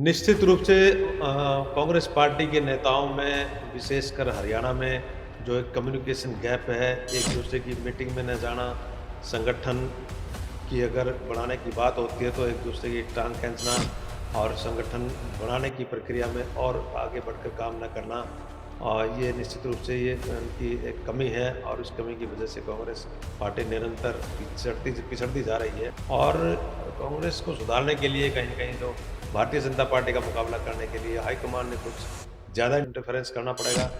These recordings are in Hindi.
निश्चित रूप से कांग्रेस पार्टी के नेताओं में विशेषकर हरियाणा में जो एक कम्युनिकेशन गैप है, एक दूसरे की मीटिंग में न जाना, संगठन की अगर बढ़ाने की बात होती है तो एक दूसरे की टांग खींचना और संगठन बढ़ाने की प्रक्रिया में और आगे बढ़कर काम न करना, और ये निश्चित रूप से ये उनकी एक कमी है और उस कमी की वजह से कांग्रेस पार्टी निरंतर पिछड़ती जा रही है। और कांग्रेस को सुधारने के लिए कहीं न कहीं जो भारतीय जनता पार्टी का मुकाबला करने के लिए हाईकमान ने कुछ ज़्यादा इंटरफेरेंस करना पड़ेगा।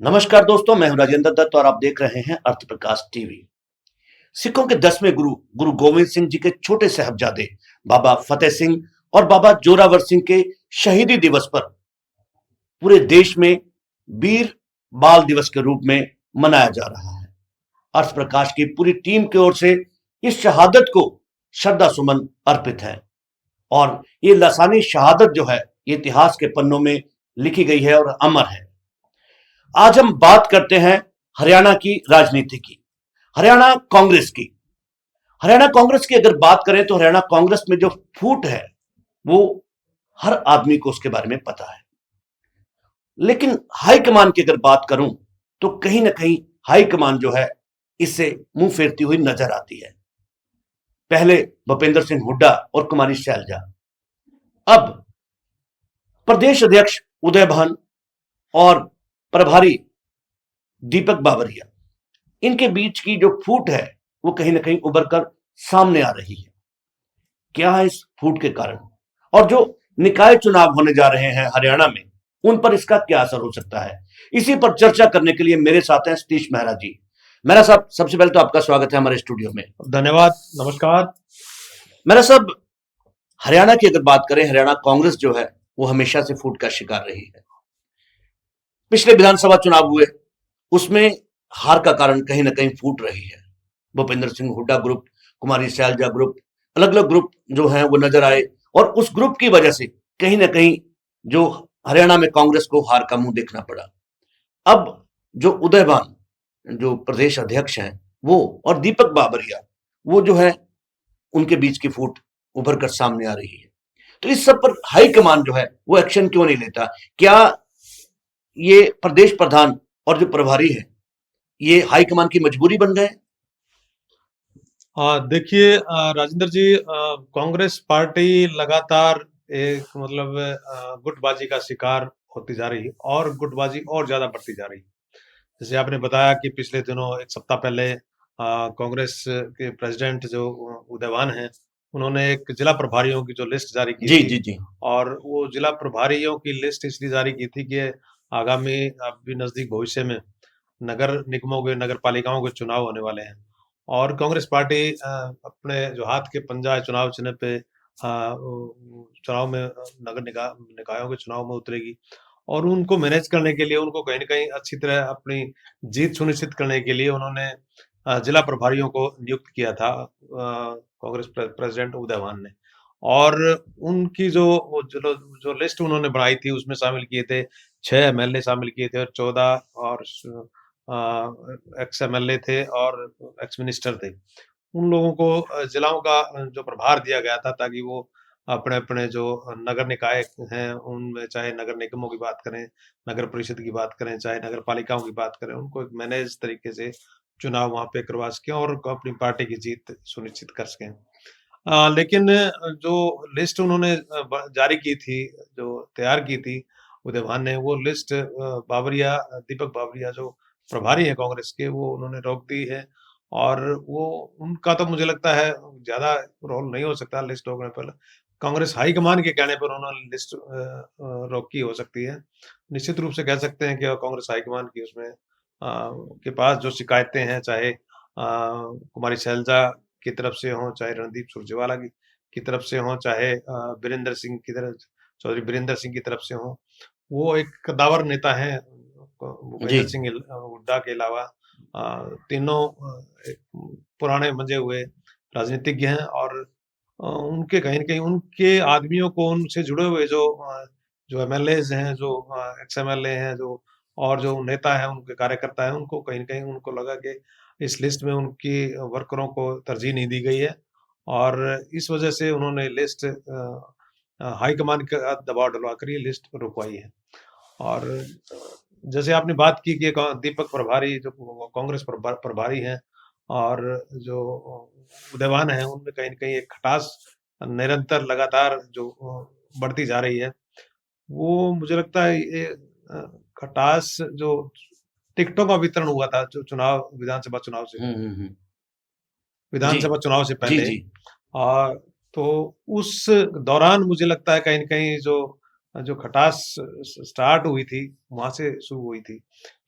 नमस्कार दोस्तों, मैं हूं राजेंद्र दत्त और आप देख रहे हैं अर्थ प्रकाश टीवी। सिखों के 10वें गुरु गुरु गोविंद सिंह जी के छोटे साहबजादे बाबा फतेह सिंह और बाबा जोरावर सिंह के शहीदी दिवस पर पूरे देश में वीर बाल दिवस के रूप में मनाया जा रहा है। अर्थ प्रकाश की पूरी टीम की ओर से इस शहादत को श्रद्धा सुमन अर्पित है और ये लासानी शहादत जो है ये इतिहास के पन्नों में लिखी गई है और अमर है। आज हम बात करते हैं हरियाणा की राजनीति की, हरियाणा कांग्रेस की। हरियाणा कांग्रेस की अगर बात करें तो हरियाणा कांग्रेस में जो फूट है वो हर आदमी को उसके बारे में पता है। लेकिन हाईकमान की अगर बात करूं तो कहीं ना कहीं हाईकमान जो है इससे मुंह फेरती हुई नजर आती है। पहले भूपेंद्र सिंह हुड्डा और कुमारी शैलजा, अब प्रदेश अध्यक्ष उदय भान और प्रभारी दीपक बाबरिया, इनके बीच की जो फूट है वो कहीं ना कहीं उभर कर सामने आ रही है। क्या है इस फूट के कारण और जो निकाय चुनाव होने जा रहे हैं हरियाणा में उन पर इसका क्या असर हो सकता है, इसी पर चर्चा करने के लिए मेरे साथ हैं सतीश मेहरा जी। मेहरा साहब, सबसे पहले तो आपका स्वागत है हमारे स्टूडियो में। धन्यवाद, नमस्कार। मेहरा साहब, हरियाणा की अगर बात करें, हरियाणा कांग्रेस जो है वो हमेशा से फूट का शिकार रही है। पिछले विधानसभा चुनाव हुए उसमें हार का कारण कहीं ना कहीं फूट रही है। भूपेंद्र सिंह हुड्डा ग्रुप, कुमारी सैलजा ग्रुप, अलग अलग ग्रुप जो हैं वो नजर आए और उस ग्रुप की वजह से कहीं ना कहीं जो हरियाणा में कांग्रेस को हार का मुंह देखना पड़ा। अब जो उदयभान जो प्रदेश अध्यक्ष हैं वो और दीपक बाबरिया, वो जो है उनके बीच की फूट उभर कर सामने आ रही है। तो इस सब पर हाईकमान जो है वो एक्शन क्यों नहीं लेता? क्या ये प्रदेश प्रधान और जो प्रभारी है ये हाईकमान की मजबूरी बन गए? देखिए राजेंद्र जी, कांग्रेस पार्टी लगातार एक मतलब गुटबाजी का शिकार होती जा रही है और गुटबाजी और ज़्यादा बढ़ती जा रही है। जैसे आपने बताया कि पिछले दिनों 1 सप्ताह पहले कांग्रेस के प्रेसिडेंट जो उदयवान हैं, उन्होंने एक जिला प्रभारियों की जो लिस्ट जारी की जी थी, जी जी। और वो जिला प्रभारियों की लिस्ट इसलिए जारी की थी कि आगामी अभी नज़दीक भविष्य में नगर निगमों के, नगर पालिकाओं के चुनाव होने वाले हैं और कांग्रेस पार्टी अपने जो हाथ के पंजा है चुनाव चिन्ह पे चुनाव में नगर निकायों के चुनाव में उतरेगी और उनको मैनेज करने के लिए, उनको कहीं न कहीं अच्छी तरह अपनी जीत सुनिश्चित करने के लिए उन्होंने जिला प्रभारियों को नियुक्त किया था कांग्रेस प्रेसिडेंट उदयवान ने। और उनकी जो वो जो लिस्ट उन्होंने बनाई थी उसमें शामिल किए थे, 6 एमएलए शामिल किए थे और 14 और एक्स एमएलए थे और एक्स मिनिस्टर थे। उन लोगों को जिलाओं का जो प्रभार दिया गया था ताकि वो अपने-अपने जो नगर निकाय हैं, उनमें चाहे नगर निगमों की बात करें, नगर परिषद की बात करें, चाहे नगर पालिकाओं की बात करें, उनको एक मैनेज तरीके से चुनाव वहाँ पे करवा सकें और अपनी पार्टी की जीत सुनिश्चित कर सकें। लेकिन जो लिस्ट उन्होंने जारी की थी, जो तैयार की थी उदयभान ने, वो लिस्ट दीपक बाबरिया जो प्रभारी हैं कांग्रेस के, वो उन्होंने रोक दी है और वो उनका तो मुझे लगता है ज़्यादा रोल नहीं हो सकता लिस्ट रोकने पर। कांग्रेस हाईकमान के कहने पर उन्होंने लिस्ट रोकी हो सकती है। निश्चित रूप से कह सकते हैं कि कांग्रेस हाईकमान की उसमें के पास जो शिकायतें हैं, चाहे कुमारी शैलजा की तरफ से हों, चाहे रणदीप सुरजेवाला की तरफ से हों, चाहे चौधरी वीरेंद्र सिंह की तरफ से हों, वो एक कद्दावर नेता हैं। जी। भूपेंद्र सिंह हुड्डा के अलावा तीनों एक पुराने मंजे हुए राजनीतिज्ञ हैं और उनके कहीं न कहीं उनके आदमियों को, उनसे जुड़े हुए जो एमएलएज़ हैं, जो एक्स एमएलए हैं, जो और जो नेता हैं, उनके कार्यकर्ता हैं, उनको कहीं न कहीं उनको लगा कि इस लिस्ट में उनकी वर्करों को तरजीह नहीं दी गई है और इस वजह से उन्होंने लिस्ट हाईकमान का दबाव डलवा कर ये लिस्ट रुकवाई है। और जैसे आपने बात की कि दीपक प्रभारी जो कांग्रेस प्रभारी हैं और जो उदयवान हैं, उनमें कहीं न कहीं एक खटास निरंतर लगातार जो बढ़ती जा रही है। वो मुझे लगता है ये खटास जो टिकटों का वितरण हुआ था जो विधानसभा चुनाव से हुँ, हुँ, हुँ। जी। विधानसभा चुनाव से जी, पहले जी। तो उस दौरान मुझे लगता है कहीं न कहीं जो जो खटास स्टार्ट हुई थी, वहाँ से शुरू हुई थी।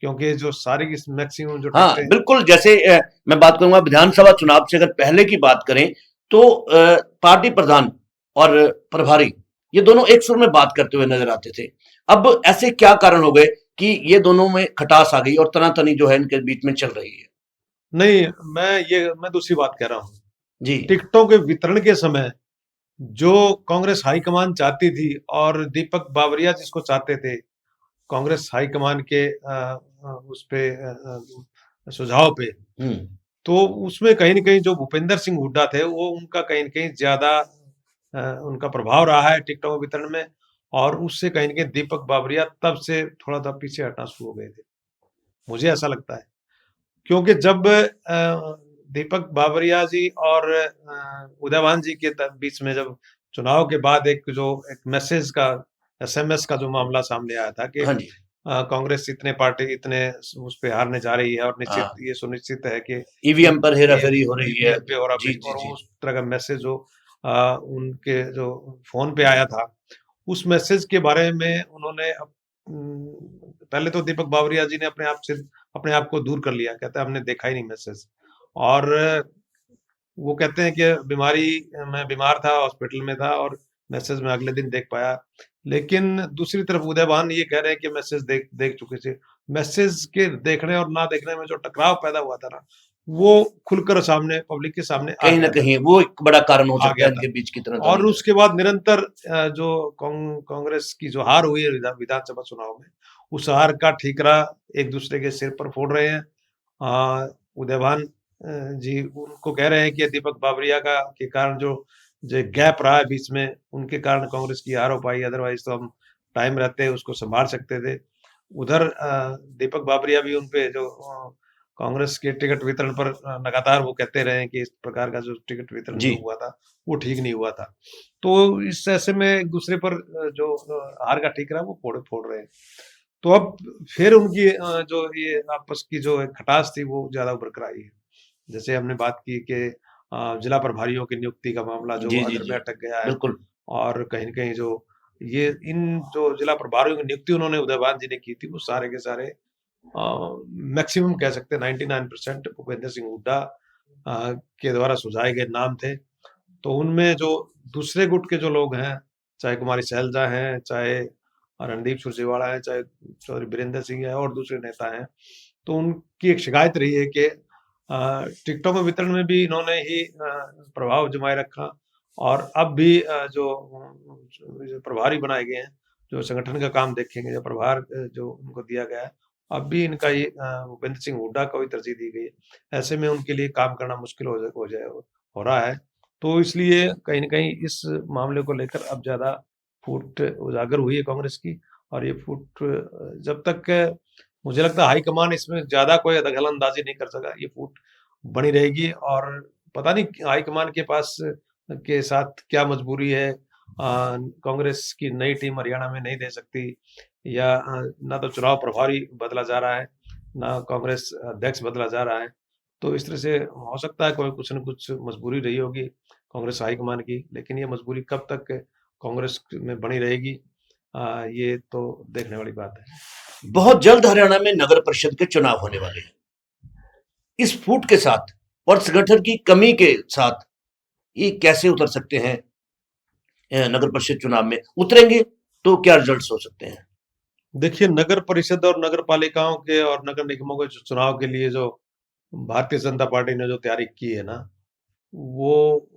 क्योंकि जो सारी की मैक्सिमम जो हाँ, टिकटें बिल्कुल जैसे मैं बात करूँगा विधानसभा चुनाव से अगर पहले की बात करें तो पार्टी प्रधान और प्रभारी ये दोनों एक सुर में बात करते हुए नज़र आते थे। अब ऐसे क्या कारण हो गए कि ये दोनों में खटास आ गई और तना-तनी जो है इनके बीच में चल रही है? नहीं, मैं दूसरी बात कह रहा हूँ। जी। टिकटों के वितरण के समय जो कांग्रेस हाईकमान चाहती थी और दीपक बावरिया जिसको चाहते थे, कांग्रेस हाईकमान के उस पे सुझाव पे, हुँ। तो उसमें कहीं न कहीं जो भूपेंद्र सिंह हुड्डा थे, वो उनका कहीं न कहीं ज़्यादा उनका प्रभाव रहा है टिकटों वितरण में और उससे कहीं न कहीं दीपक बावरिया तब से थोड़ा-सा पीछे हटना शुरू हो गए थे। मुझे ऐसा लगता है। क्योंकि जब दीपक बावरिया जी और उदयवान जी के बीच में जब चुनाव के बाद एक मैसेज का एसएमएस का जो मामला सामने आया था कि हाँ जी। कांग्रेस इतने उस पे हारने जा रही है और निश्चित हाँ, ये सुनिश्चित है कि ईवीएम पर ये हेरा-फेरी हो रही है। ईवीएम पे और जी, अभी जी, और जी। उस तरह का मैसेज जो उनके जो फोन पे आया था, उस मैसेज के बारे में उन्होंने पहले तो दीपक बावरिया जी ने अपने आप को दूर कर लिया, कहते हैं हमने देखा ही नहीं मैसेज और वो कहते हैं कि मैं बीमार था, हॉस्पिटल में था और मैसेज मैं अगले दिन देख पाया। लेकिन दूसरी तरफ उदयवान ये कह रहे हैं कि मैसेज देख देख चुके थे। मैसेज के देखने और ना देखने में जो टकराव पैदा हुआ था ना, वो खुलकर सामने पब्लिक के सामने कहीं न कहीं वो एक बड़ा कारण हो आ सकता गया है था। इनके बीच की तना-तनी और का। उसके बाद निरंतर जो कांग्रेस की जो हार हुई है विधानसभा चुनाव में, उस हार का ठीकरा एक-दूसरे के सिर पर फोड़ रहे हैं। उदयवान जी उनको कह रहे हैं कि दीपक बावरिया का के कारण जो गैप रहा है बीच में, उनके कारण कांग्रेस की हार हो पाई, अदरवाइज़ तो हम टाइम रहते उसको सँभाल सकते थे। उधर दीपक बावरिया भी उन पे जो कांग्रेस के टिकट वितरण पर लगातार वो कहते रहे हैं कि इस प्रकार का जो टिकट वितरण जी। जो हुआ था, वो ठीक नहीं हुआ था। तो इस ऐसे में एक-दूसरे पर जो हार का ठीकरा वो फोड़ फोड़ रहे हैं। तो अब फिर उनकी जो ये आपस की जो एक खटास थी वो ज़्यादा उभर कर आई है। जैसे हमने बात की कि जिला प्रभारियों की नियुक्ति का मामला जो जी, जी, अधर में जी। अटक गया है बिल्कुल। और कहीं न कहीं जो ये इन जो जिला प्रभारियों की नियुक्ति उन्होंने उदयवान जी ने की थी, वो सारे के सारे मैक्सिमम कह सकते हैं 99% भूपेंद्र सिंह हुड्डा के द्वारा सुझाए गए नाम थे। तो उनमें जो दूसरे गुट के जो लोग हैं, चाहे कुमारी सैलजा हैं, चाहे रणदीप सुरजेवाला है, चाहे चौधरी बीरेंद्र सिंह है और दूसरे नेता हैं, तो उनकी एक शिकायत रही है कि टिकटों के वितरण में भी इन्होंने ही प्रभाव जमाए रखा और अब भी जो प्रभारी बनाए गए हैं, जो संगठन का काम देखेंगे, जो प्रभार जो उनको दिया गया है, अब भी इनका ये भूपेंद्र सिंह हुड्डा को ही तरजीह दी गई है। ऐसे में उनके लिए काम करना मुश्किल हो रहा है। तो इसलिए कहीं न कहीं इस मामले को लेकर अब ज़्यादा फूट उजागर हुई है कांग्रेस की और ये फूट जब तक मुझे लगता है हाईकमान इसमें ज़्यादा कोई दखल-अंदाज़ी नहीं कर सका, ये फूट बनी रहेगी और पता नहीं हाईकमान के पास के साथ क्या मजबूरी है। कांग्रेस की नई टीम हरियाणा में नहीं दे सकती या ना तो चुनाव प्रभारी बदला जा रहा है, ना कांग्रेस अध्यक्ष बदला जा रहा है। तो इस तरह से हो सकता है कोई कुछ न कुछ मजबूरी रही होगी कांग्रेस हाईकमान की, लेकिन ये मजबूरी कब तक कांग्रेस में बनी रहेगी ये तो देखने वाली बात है। बहुत जल्द हरियाणा में नगर परिषद के चुनाव होने वाले हैं। इस फूट के साथ और संगठन की कमी के साथ ये कैसे उतर सकते हैं नगर परिषद चुनाव में? उतरेंगे तो क्या रिजल्ट्स हो सकते हैं? देखिए, नगर परिषद और नगर पालिकाओं के और नगर निगमों के जो चुनाव के लिए जो भारतीय जनता पार्टी ने जो तैयारी की है ना, वो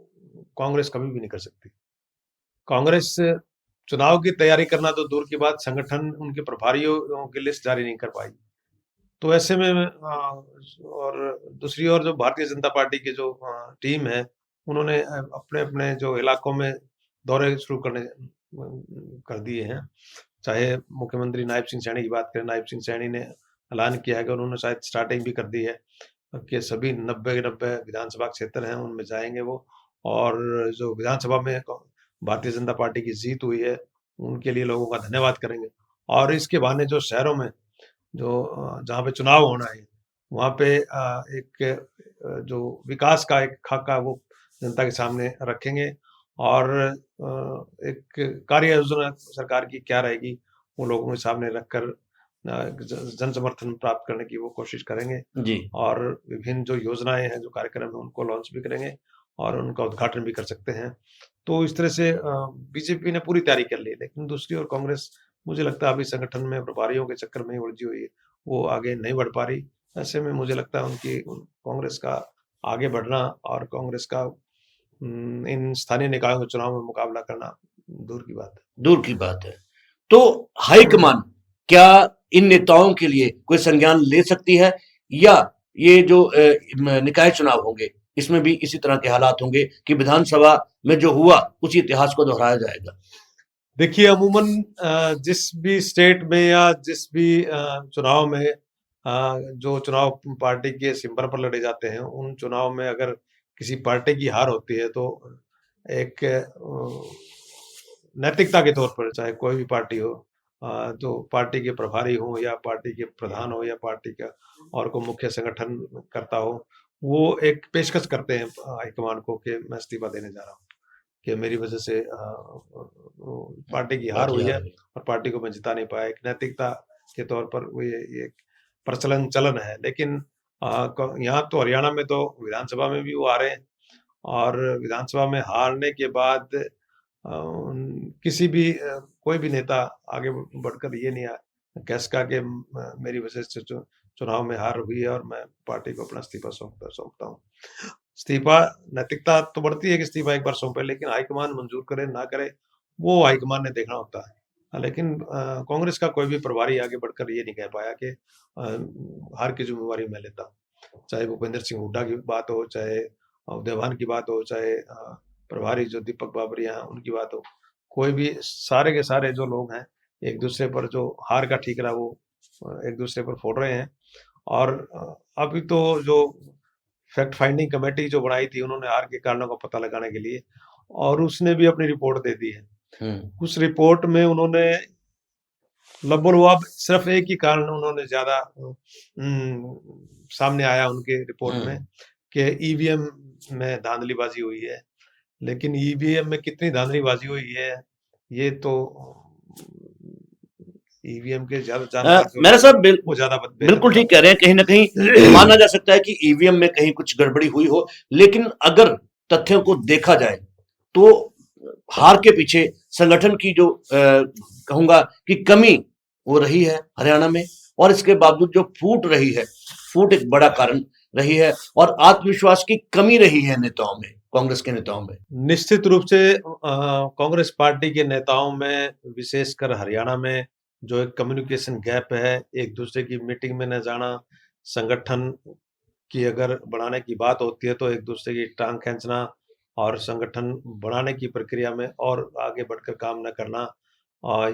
कांग्रेस कभी भी नहीं कर सकती। कांग्रेस चुनाव की तैयारी करना तो दूर की बात, संगठन उनके प्रभारियों की लिस्ट जारी नहीं कर पाई। तो ऐसे में और दूसरी ओर जो भारतीय जनता पार्टी की जो टीम है, उन्होंने अपने-अपने जो इलाकों में दौरे शुरू कर दिए हैं। चाहे मुख्यमंत्री नायब सिंह सैनी की बात करें, नायब सिंह सैनी ने ऐलान किया है कि उन्होंने शायद स्टार्टिंग भी कर दी है कि सभी 90 के 90 विधानसभा क्षेत्र हैं, उनमें जाएँगे वो, और जो विधानसभा में भारतीय जनता पार्टी की जीत हुई है, उनके लिए लोगों का धन्यवाद करेंगे। और इसके बहाने जो शहरों में जहाँ पे चुनाव होना है, वहाँ पे एक जो विकास का एक खाका वो जनता के सामने रखेंगे, और एक कार्य योजना सरकार की क्या रहेगी, वो लोगों के सामने रखकर जन समर्थन प्राप्त करने की वो कोशिश करेंगे। जी। और विभिन्न जो योजनाएँ हैं, जो कार्यक्रम हैं, उनको लॉन्च भी करेंगे और उनका उद्घाटन भी कर सकते हैं। तो इस तरह से बीजेपी ने पूरी तैयारी कर ली है, लेकिन दूसरी ओर कांग्रेस, मुझे लगता है अभी संगठन में प्रभारियों के चक्कर में ही उलझी हुई है, वो आगे नहीं बढ़ पा रही। ऐसे में मुझे लगता है कांग्रेस का आगे बढ़ना और कांग्रेस का इन स्थानीय निकायों के चुनाव में मुकाबला करना दूर की बात है। दूर की बात है। तो हाईकमान क्या इन नेताओं के लिए कोई संज्ञान ले सकती है, या ये जो निकाय चुनाव होंगे इसमें भी इसी तरह के हालात होंगे कि विधानसभा में जो हुआ उसी इतिहास को दोहराया जाएगा? देखिए, अमूमन जिस भी स्टेट में या जिस भी चुनाव में जो चुनाव पार्टी के सिंबल पर लड़े जाते हैं, उन चुनाव में अगर किसी पार्टी की हार होती है, तो एक नैतिकता के तौर पर, चाहे कोई भी पार्टी हो, जो पार्टी के प्रभारी हों या पार्टी के प्रधान हो या पार्टी का और कोई मुख्य संगठन करता हो, वो एक पेशकश करते हैं हाईकमान को कि मैं इस्तीफा देने जा रहा हूँ, कि मेरी वजह से पार्टी की हार पार्टी हुई हार है गई। और पार्टी को मैं जिता नहीं पाया। एक नैतिकता के तौर पर वो ये एक चलन है। लेकिन यहाँ तो हरियाणा में तो विधानसभा में भी वो आ रहे हैं, और विधानसभा में हारने के बाद किसी भी कोई भी नेता आगे बढ़कर ये नहीं कह सका कि मेरी वजह से चुनाव में हार हुई है और मैं पार्टी को अपना इस्तीफा सौंपता हूँ। इस्तीफा, नैतिकता तो बढ़ती है कि इस्तीफा एक बार सौंपे, लेकिन हाईकमान मंजूर करे ना करे, वो हाईकमान ने देखना होता है। लेकिन कांग्रेस का कोई भी प्रभारी आगे बढ़कर ये नहीं कह पाया कि हार की जिम्मेवारी मैं लेता हूँ। चाहे भूपेंद्र सिंह हुड्डा की बात हो, चाहे देवान की बात हो, चाहे प्रभारी जो दीपक बाबरिया हैं उनकी बात हो, कोई भी, सारे के सारे जो लोग हैं, एक दूसरे पर जो हार का ठीकरा वो एक दूसरे पर फोड़ रहे हैं। और अभी तो जो फैक्ट फाइंडिंग कमेटी जो बनाई थी उन्होंने हार के कारणों का पता लगाने के लिए, और उसने भी अपनी रिपोर्ट दे दी है। उस रिपोर्ट में उन्होंने लबोलवाब सिर्फ एक ही कारण उन्होंने ज्यादा सामने आया उनके रिपोर्ट में कि ईवीएम में धांधलीबाजी हुई है। लेकिन ईवीएम में कितनी धांधलीबाजी हुई है, ये तो ईवीएम के ज्यादा जानकार जो मेरा लोग साहब हैं, वो ज्यादा बेहतर बिल्कुल ठीक बताते कह रहे हैं। कहीं ना कहीं माना जा सकता है कि ईवीएम में कहीं कुछ गड़बड़ी हुई हो, लेकिन अगर तथ्यों को देखा जाए तो हार के पीछे संगठन की जो कहूंगा कि कमी वो रही है हरियाणा में, और इसके बावजूद जो फूट रही है, फूट एक बड़ा कारण रही है, और आत्मविश्वास की कमी रही है नेताओं में, कांग्रेस के नेताओं में। निश्चित रूप से कांग्रेस पार्टी के नेताओं में, विशेषकर हरियाणा में, जो एक कम्युनिकेशन गैप है, एक दूसरे की मीटिंग में न जाना, संगठन की अगर बढ़ाने की बात होती है तो एक दूसरे की टांग खींचना, और संगठन बढ़ाने की प्रक्रिया में और आगे बढ़कर काम न करना,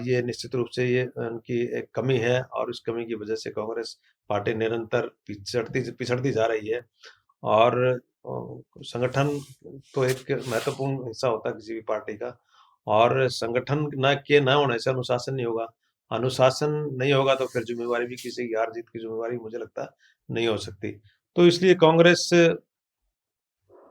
ये निश्चित रूप से ये उनकी एक कमी है, और इस कमी की वजह से कांग्रेस पार्टी निरंतर पिछड़ती जा रही है। और संगठन तो एक महत्वपूर्ण हिस्सा होता है किसी भी पार्टी का, और संगठन न होने से अनुशासन नहीं होगा। अनुशासन नहीं होगा तो फिर जिम्मेवारी भी, किसी की हार जीत की जिम्मेवारी मुझे लगता है नहीं हो सकती। तो इसलिए कांग्रेस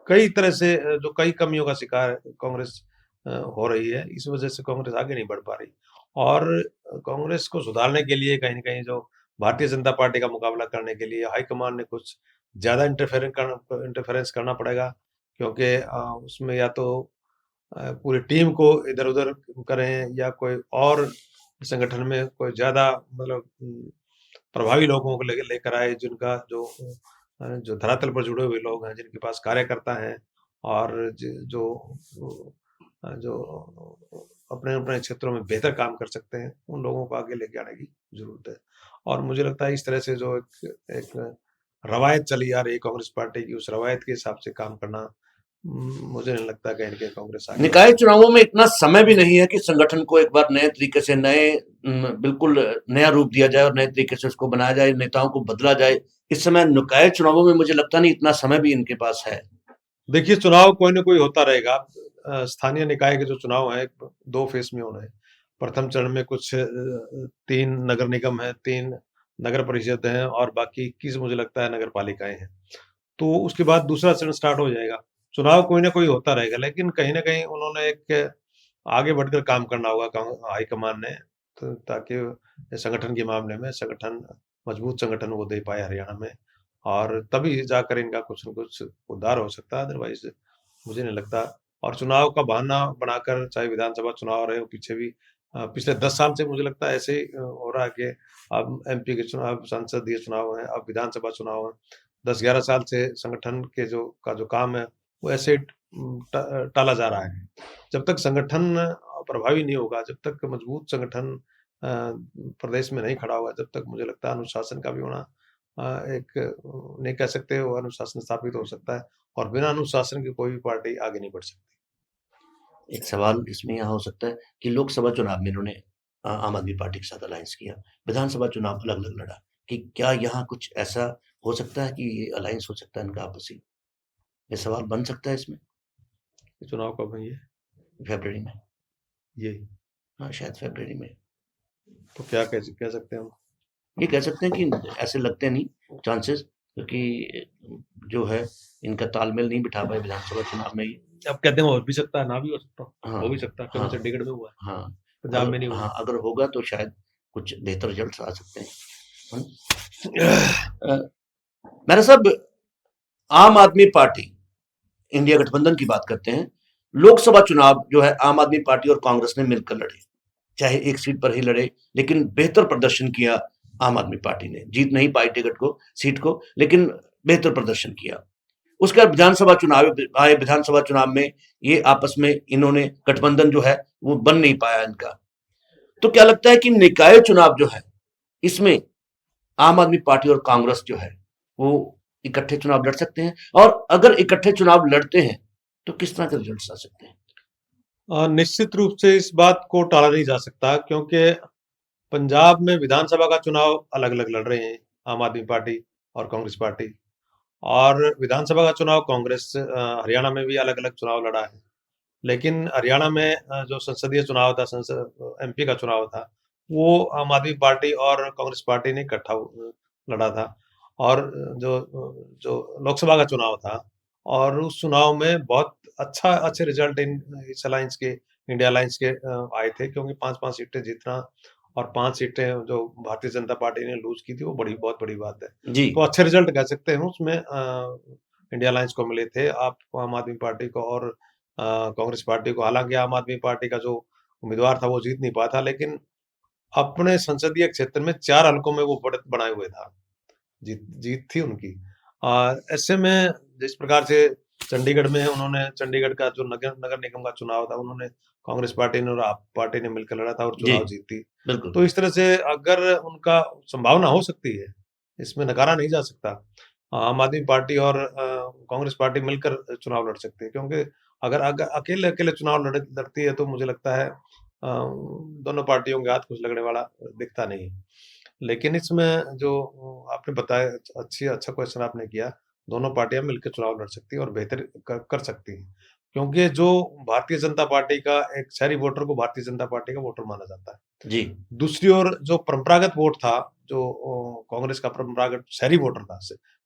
कई तरह से जो कई कमियों का शिकार कांग्रेस हो रही है, इस वजह से कांग्रेस आगे नहीं बढ़ पा रही। और कांग्रेस को सुधारने के लिए कहीं न कहीं जो भारतीय जनता पार्टी का मुकाबला करने के लिए हाईकमान ने कुछ ज़्यादा इंटरफेरेंस करना पड़ेगा, क्योंकि उसमें या तो पूरी टीम को इधर-उधर करें, या कोई और संगठन में कोई ज़्यादा मतलब प्रभावी लोगों को लेकर आए, जिनका जो धरातल पर जुड़े हुए लोग हैं, जिनके पास कार्यकर्ता हैं, और जो अपने-अपने क्षेत्रों में बेहतर काम कर सकते हैं, उन लोगों को आगे लेके आने की ज़रूरत है। और मुझे लगता है इस तरह से जो एक एक रवायत चली आ रही है कांग्रेस पार्टी की, उस रवायत के हिसाब से काम करना मुझे नहीं लगता कहीं न कहीं कांग्रेस आगे निकाय चुनावों में इतना समय भी नहीं है कि संगठन को एक बार नए तरीके से बिल्कुल नया रूप दिया जाए और नए तरीके से उसको बनाया जाए, नेताओं को बदला जाए। इस समय निकाय चुनावों में मुझे लगता नहीं इतना समय भी इनके पास है। देखिए, चुनाव कोई न कोई होता रहेगा। स्थानीय निकाय के जो चुनाव हैं, 2 फेज़ में हो रहे हैं। प्रथम चरण में कुछ 3 नगर निगम हैं, 3 नगर परिषद हैं और बाकी 21 मुझे लगता है नगर पालिकाएँ हैं। तो उसके बाद दूसरा चरण स्टार्ट हो जाएगा। चुनाव कोई न कोई होता रहेगा, लेकिन कहीं न कहीं उन्होंने एक आगे बढ़कर काम करना होगा हाईकमान ने, तो ताकि संगठन के मामले में संगठन मजबूत संगठन वो दे पाए हरियाणा में और तभी जाकर इनका कुछ न कुछ उद्धार हो सकता है, अदरवाइज़ मुझे नहीं लगता। और चुनाव का बहाना बनाकर चाहे विधानसभा चुनाव रहे हो, पीछे भी पिछले 10 साल से मुझे लगता है ऐसे ही हो रहा है कि अब एमपी के चुनाव, संसदीय चुनाव हैं, अब विधानसभा चुनाव हैं। 10-11 साल से संगठन के जो काम है, वो ऐसे टाला जा रहा है। जब तक संगठन प्रभावी नहीं होगा, जब तक मजबूत संगठन प्रदेश में नहीं खड़ा होगा, जब तक मुझे लगता है अनुशासन का भी होना एक नहीं कह सकते वो अनुशासन स्थापित हो सकता है और बिना अनुशासन के कोई भी पार्टी आगे नहीं बढ़ सकती। एक सवाल इसमें यहाँ हो सकता है कि लोकसभा चुनाव में इन्होंने आम आदमी पार्टी के साथ अलायंस किया, विधानसभा चुनाव अलग-अलग लड़ा, कि क्या यहाँ कुछ ऐसा हो सकता है कि ये अलायंस हो सकता है इनका आपसी? ये सवाल बन सकता है इसमें? ये चुनाव कब है ये? फ़रवरी में। ये हाँ, शायद फ़रवरी में। तो क्या कह सकते हैं हम? ये कह सकते हैं कि ऐसे लगते नहीं चांसेस, क्योंकि जो है इनका तालमेल नहीं बिठा पाए विधानसभा चुनाव में ये। अब कहते हैं हो भी सकता है, ना भी हो सकता। हाँ, हो भी सकता है, क्योंकि हाँ, चंडीगढ़ में हुआ है, हाँ। पंजाब में नहीं हुआ। अगर होगा तो शायद कुछ बेहतर रिजल्ट्स आ सकते हैं। अ, मेरा साहब, आम आदमी पार्टी इंडिया गठबंधन की बात करते हैं। लोकसभा चुनाव जो है आम आदमी पार्टी और कांग्रेस ने मिलकर लड़े, चाहे एक सीट पर ही लड़े, लेकिन बेहतर प्रदर्शन किया आम आदमी पार्टी ने। जीत नहीं पाई सीट को, लेकिन बेहतर प्रदर्शन किया। उसके बाद विधानसभा चुनाव आए, विधानसभा चुनाव में ये आपस में इन्होंने गठबंधन जो है वो बन नहीं पाया इनका। तो क्या लगता है कि निकाय चुनाव जो है इसमें आम आदमी पार्टी और कांग्रेस जो है वो इकट्ठे चुनाव लड़ सकते हैं, और अगर इकट्ठे चुनाव लड़ते हैं तो किस तरह के रिजल्ट आ सकते हैं? निश्चित रूप से इस बात को टाला नहीं जा सकता क्योंकि पंजाब में विधानसभा का चुनाव अलग-अलग लड़ रहे हैं, आम आदमी पार्टी और कांग्रेस पार्टी और विधानसभा का चुनाव कांग्रेस हरियाणा में भी अलग-अलग चुनाव लड़ा है। लेकिन हरियाणा में जो संसदीय चुनाव था, एमपी का चुनाव था, वो आम आदमी पार्टी और कांग्रेस पार्टी ने इकट्ठा लड़ा था और जो लोकसभा का चुनाव था और उस चुनाव में बहुत अच्छे रिजल्ट इस अलायंस के, इंडिया अलायंस के आए थे क्योंकि 5-5 सीटें जीतना और 5 सीटें जो भारतीय जनता पार्टी ने लूज़ की थी, वो बहुत बड़ी बात है। जी। तो अच्छे रिजल्ट कह सकते हैं उसमें इंडिया अलायंस को मिले थे। आप आम आदमी पार्टी को और कांग्रेस पार्टी को, हालाँकि आम आदमी पार्टी का जो उम्मीदवार था वो जीत नहीं पाया था, लेकिन अपने संसदीय क्षेत्र में 4 हलकों में वो बढ़त बनाए हुए था। जीत जीत थी उनकी। ऐसे में जिस प्रकार से चंडीगढ़ में उन्होंने चंडीगढ़ का जो नगर नगर निगम का चुनाव था, उन्होंने कांग्रेस पार्टी ने और आप पार्टी ने मिलकर लड़ा था और जी, चुनाव जीती। बिल्कुल। तो इस तरह से अगर उनका संभावना हो सकती है, इसमें नकारा नहीं जा सकता। आम आदमी पार्टी और कांग्रेस पार्टी मिलकर चुनाव लड़ सकती है क्योंकि अगर अकेले-अकेले चुनाव लड़ती है तो मुझे लगता है दोनों पार्टियों के हाथ कुछ लगने वाला दिखता नहीं है। लेकिन इसमें जो आपने बताया अच्छा क्वेश्चन आपने किया, दोनों पार्टियाँ मिलकर चुनाव लड़ सकती हैं और बेहतर कर सकती हैं। क्योंकि जो भारतीय जनता पार्टी का एक शहरी वोटर को भारतीय जनता पार्टी का वोटर माना जाता है। जी, दूसरी ओर जो परंपरागत वोट था, जो कांग्रेस का परंपरागत शहरी वोटर था,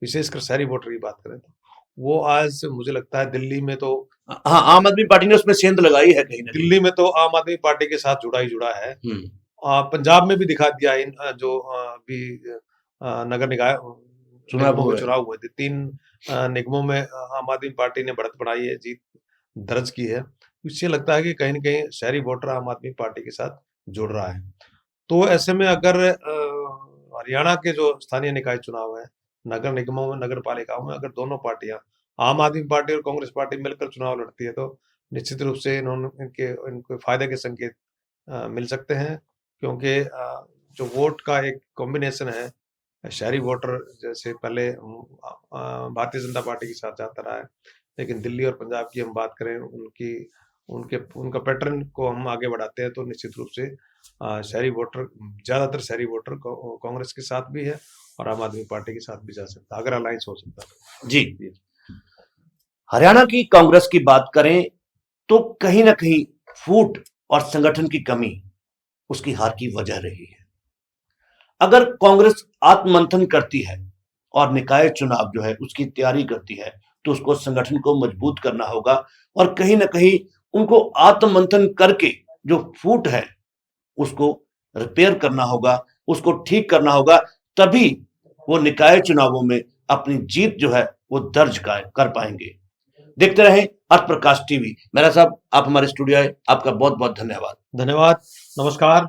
विशेषकर शहरी वोटर की बात करें तो, वो आज मुझे लगता है दिल्ली में तो हाँ, आम आदमी पार्टी ने उसमें सेंध लगाई है कहीं ना कहीं। दिल्ली में तो आम आदमी पार्टी के साथ जुड़ा ही जुड़ा है। हम्म। पंजाब में भी दिखा दिया जो अभी नगर निकाय चुनाव निगमों के हुआ है। चुनाव हुए थे। 3 निगमों में आम आदमी पार्टी ने बढ़त बनाई है, जीत दर्ज की है। इससे लगता है कि कहीं न कहीं शहरी वोटर आम आदमी पार्टी के साथ जुड़ रहा है। तो ऐसे में अगर हरियाणा के जो स्थानीय निकाय चुनाव हैं, नगर निगमों में, नगर पालिकाओं में अगर दोनों पार्टियाँ, आम आदमी पार्टी और कांग्रेस पार्टी मिलकर चुनाव लड़ती है, तो निश्चित रूप से इनको फ़ायदे के संकेत मिल सकते हैं क्योंकि जो वोट का एक कॉम्बिनेशन है शहरी वोटर जैसे पहले भारतीय जनता पार्टी के साथ जाता रहा है, लेकिन दिल्ली और पंजाब की हम बात करें, उनका पैटर्न को हम आगे बढ़ाते हैं, तो निश्चित रूप से शहरी वोटर, ज़्यादातर शहरी वोटर कांग्रेस के साथ भी है और आम आदमी पार्टी के साथ भी जा सकता है, अगर अलायंस हो सकता है। जी, हरियाणा की कांग्रेस की बात करें तो कहीं ना कहीं फूट और संगठन की कमी उसकी हार की वजह रही है। अगर कांग्रेस आत्ममंथन करती है और निकाय चुनाव जो है उसकी तैयारी करती है, तो उसको संगठन को मजबूत करना होगा और कहीं ना कहीं उनको आत्ममंथन करके जो फूट है उसको रिपेयर करना होगा, उसको ठीक करना होगा, तभी वो निकाय चुनावों में अपनी जीत जो है वो दर्ज कर पाएंगे। देखते रहें अर्थ प्रकाश टीवी। मेरा साहब, आप हमारे स्टूडियो आए, आपका बहुत बहुत धन्यवाद। धन्यवाद, नमस्कार।